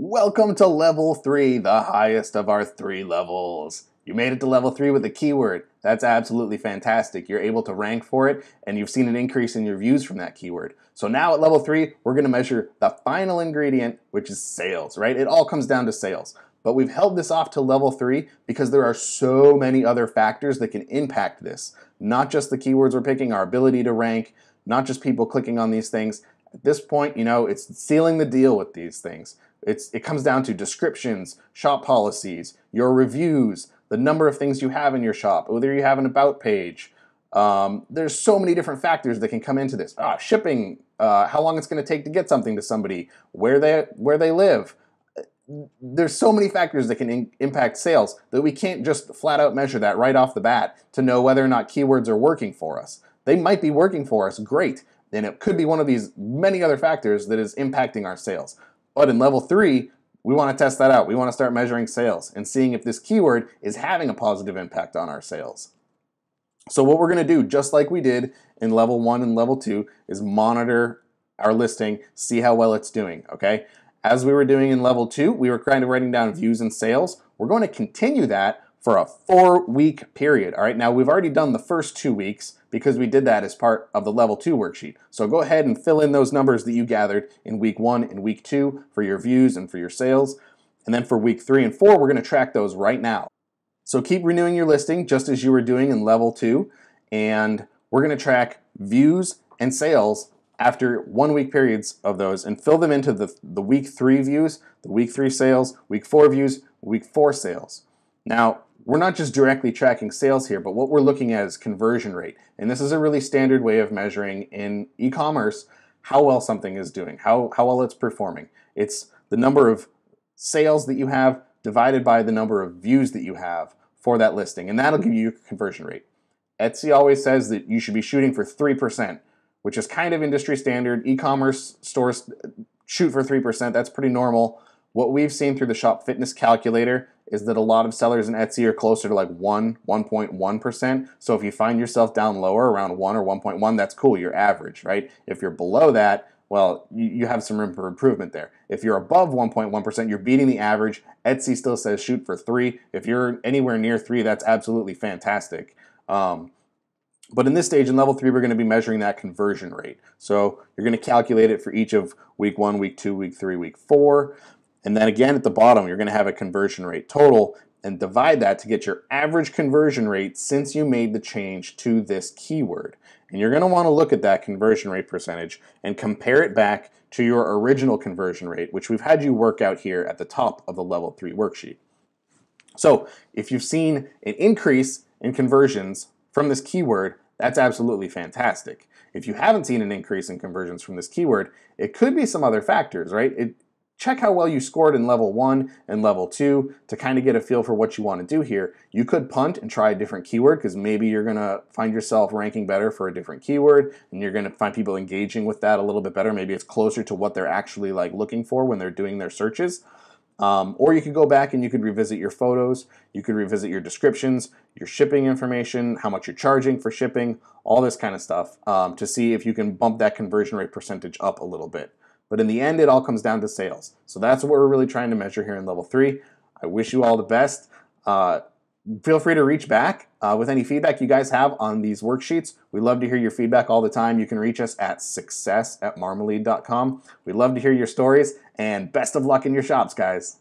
Welcome to level 3, the highest of our 3 levels. You made it to level 3 with a keyword. That's absolutely fantastic. You're able to rank for it, and you've seen an increase in your views from that keyword. So now at level 3, we're going to measure the final ingredient, which is sales, right? It all comes down to sales. But we've held this off to level 3 because there are so many other factors that can impact this. Not just the keywords we're picking, our ability to rank, not just people clicking on these things. At this point, it's sealing the deal with these things. It comes down to descriptions, shop policies, your reviews, the number of things you have in your shop, whether you have an about page. There's so many different factors that can come into this. Shipping, how long it's going to take to get something to somebody, where they live. There's so many factors that can impact sales that we can't just flat out measure that right off the bat to know whether or not keywords are working for us. They might be working for us, great. And it could be one of these many other factors that is impacting our sales. But in level 3, we want to test that out. We want to start measuring sales and seeing if this keyword is having a positive impact on our sales. So what we're going to do, just like we did in level 1 and level 2, is monitor our listing, see how well it's doing, okay? As we were doing in level 2, we were kind of writing down views and sales. We're going to continue that for a 4-week period, all right? Now, we've already done the first 2 weeks because we did that as part of the level 2 worksheet. So go ahead and fill in those numbers that you gathered in week 1 and week 2 for your views and for your sales. And then for week 3 and 4, we're going to track those right now. So keep renewing your listing just as you were doing in level 2. And we're going to track views and sales after 1 week periods of those and fill them into the week 3 views, the week 3 sales, week 4 views, week 4 sales. Now, we're not just directly tracking sales here, but what we're looking at is conversion rate. And this is a really standard way of measuring in e-commerce how well something is doing, how well it's performing. It's the number of sales that you have divided by the number of views that you have for that listing, and that'll give you your conversion rate. Etsy always says that you should be shooting for 3%, which is kind of industry standard. E-commerce stores shoot for 3%. That's pretty normal. What we've seen through the Shop Fitness calculator is that a lot of sellers in Etsy are closer to like 1.1%. So if you find yourself down lower around 1 or 1.1, that's cool, you're average, right? If you're below that, well, you have some room for improvement there. If you're above 1.1%, you're beating the average. Etsy still says shoot for 3. If you're anywhere near 3, that's absolutely fantastic. But in this stage, in level 3, we're going to be measuring that conversion rate. So you're going to calculate it for each of week 1, week 2, week 3, week 4. And then again at the bottom, you're going to have a conversion rate total and divide that to get your average conversion rate since you made the change to this keyword. And you're going to want to look at that conversion rate percentage and compare it back to your original conversion rate, which we've had you work out here at the top of the level 3 worksheet. So if you've seen an increase in conversions from this keyword, that's absolutely fantastic. If you haven't seen an increase in conversions from this keyword, it could be some other factors, right? Check how well you scored in level 1 and level 2 to kind of get a feel for what you want to do here. You could punt and try a different keyword because maybe you're going to find yourself ranking better for a different keyword and you're going to find people engaging with that a little bit better. Maybe it's closer to what they're actually like looking for when they're doing their searches. Or you could go back and you could revisit your photos, you could revisit your descriptions, your shipping information, how much you're charging for shipping, all this kind of stuff to see if you can bump that conversion rate percentage up a little bit. But in the end, it all comes down to sales. So that's what we're really trying to measure here in level 3. I wish you all the best. Feel free to reach back with any feedback you guys have on these worksheets. We love to hear your feedback all the time. You can reach us at success@marmalead.com. We'd love to hear your stories, and best of luck in your shops, guys.